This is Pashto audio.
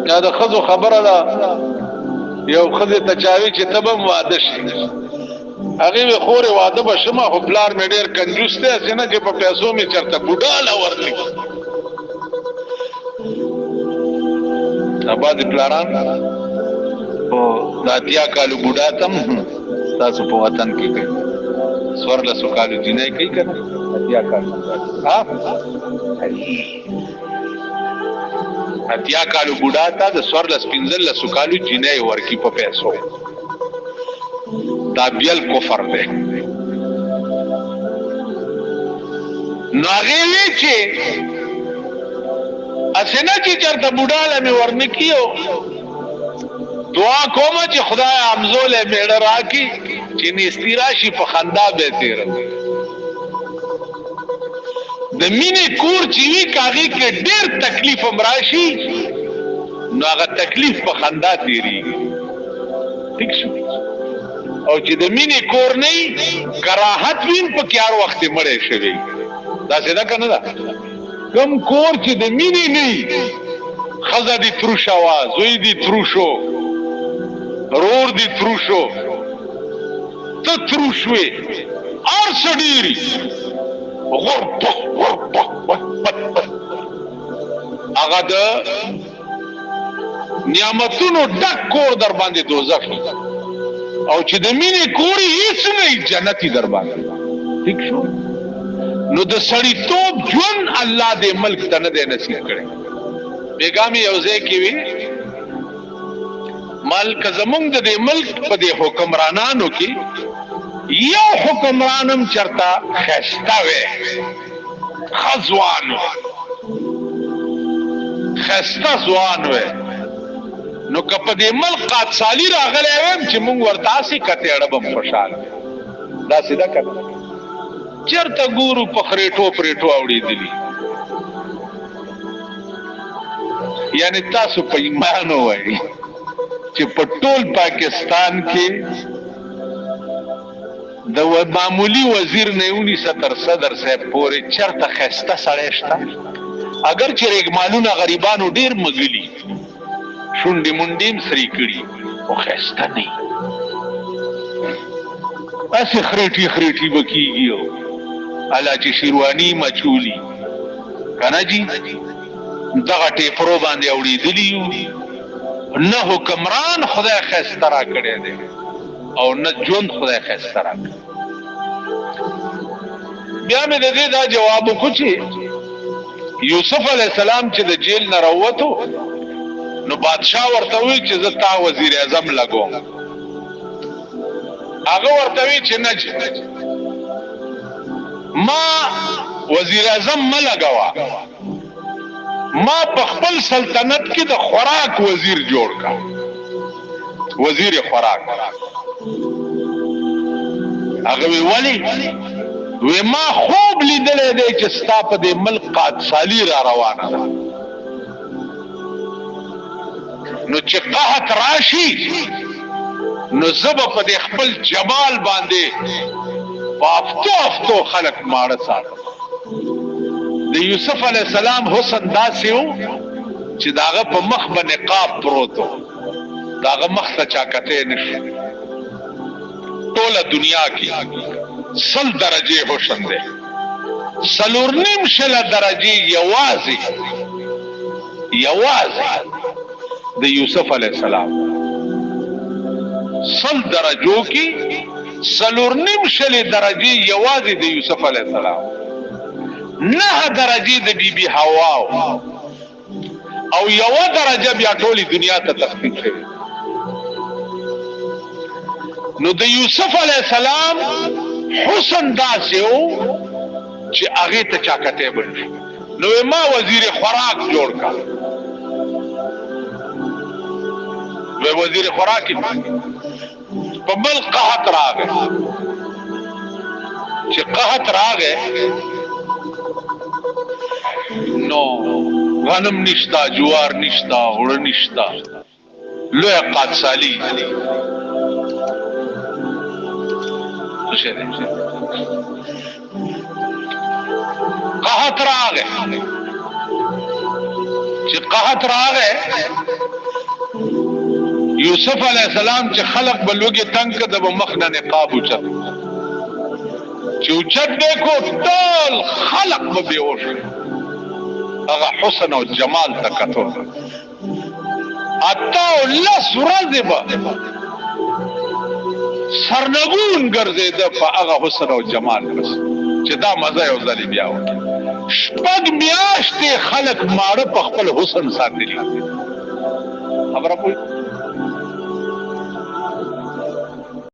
دا د خزو خبره ده یو خزه تچاوي چې تبم واده شي هغه به خوري واده بشمه خو بلار مې ډېر کنجوس دی اسنه چې په پیسو مې چرته بوډاله ورلی اباد پلاران او داتیا کالو بوډا تم تاسو په وطن کې کوي سورله سکالو جنې کوي کنه داتیا کالو ها اتیا کالو بوډا تا د سورله سپینزل سکالو جنې ورکی په پیسو دا بیل کفر دی ناغه وی چې اسنه چې چرته بوډاله مې ورنکیو دعا کوم چې خدای امزول میړه راکی چې نستی راشي په خندا به تیر د مینې کور چې وی کاږي کې ډېر تکلیف امراشي نو هغه تکلیف په خندا تیریږي ٹھیک شو او چې د مینې کور نه کراهت وین په کار وخت مړې شوی دا څه ده کنه دا کم کور چې د مینې نه خزه دي تروشا وا زوی دي تروشو رور دي تروشو ته تروشوي اور سړيري غرب هغه د نعمتونو ډک کور در باندې دوزخ او چې د مینې کوري هیڅ نه جنتی در باندې ٹھیک شو نو د سړی توپ ژوند الله دې ملک ته نه دی نصیب کړي بیګامي یوځای کې وی مالک زمونږ د دې ملک په دې حکمرانانو کې یو حکمرانم چرتا خستا وې خزوان خستا زوان وې نو کپه دې ملک قات سالی راغلی ویم چې مونږ ورتاسي کته اړبم خوشاله دا سیده کړه چرته ګورو په خریټو پریټو اوړي دي یعنی تاسو په ایمان وایي چې په ټول پاکستان کې د معمولی وزیر نه ونی ستر صدر صاحب پورې چرته خسته سړی شته اگر چې رګمالونه غریبانو ډیر مګلی شونډې مونډیم سری کړي او خسته نه اسه خریټي خریټي بکیږي الا چې شیروانی مچولی کنه جی دغه ټیپرو باندې اوړي دلیو نه حکمران خدای خسته را کړی دی او نه ژوند خدای خسته را کړی بیا مې د دې دا جواب وکړ چې یوسف علی السلام چې د جیل نه راووتو نو بادشاہ ورته وی چې زه تا وزیر اعظم لګوم هغه ورته وی چې نه ما وزیر اعظم ما لګوا ما په خپل سلطنت کې د خوراک وزیر جوړ کا وزیر خوراک هغه وی ما خوب لیدلې دی چې ستا په دې ملک قات سالی را روانه ده نو چې قحط راشي نو زبا په دې خپل جمال باندې پافتو افتو خلق ماړه ساتل د یوسف علی السلام حسن داسې و چې داغه په مخ باندې نقاب پروتو داغه مخ ته چاکته نشو ټوله دنیا کې 100 درجه حسن ده سلور نیم شله درجه یوازې د یوسف علی السلام 100 درجو کې سلور نیم شله درجه یوازې د یوسف علی السلام 9 درجه د بیبي حوا او یو درجه بیا ټولي دنیا ته تخفیف شوی نو د یوسف علی السلام حسن داسې و چې هغه ته چاکته بنشي نو ما وزیر خوراک جوړ کا وزیر خوراک په بل قحط راغی چې قحط راغی نو غنم نشتا جوار نشتا غوړ نشتا لوی قحط سالی قحط راغی چې قحط راغی یوسف علیہ السلام چې خلق بلوګي تنگ کده به مخ نه نقاب اوچت چې اوچت دیکھو ټول خلق به بیوش هغه حسن او جمال تکتو اتا الله سورځ به سرنګون ګرځیده په هغه حسن او جمال چې دا مزه یو ځل بیا وکړي شپږ میاشتې خلق ماړه په خپل حسن ساتلی خبره کوي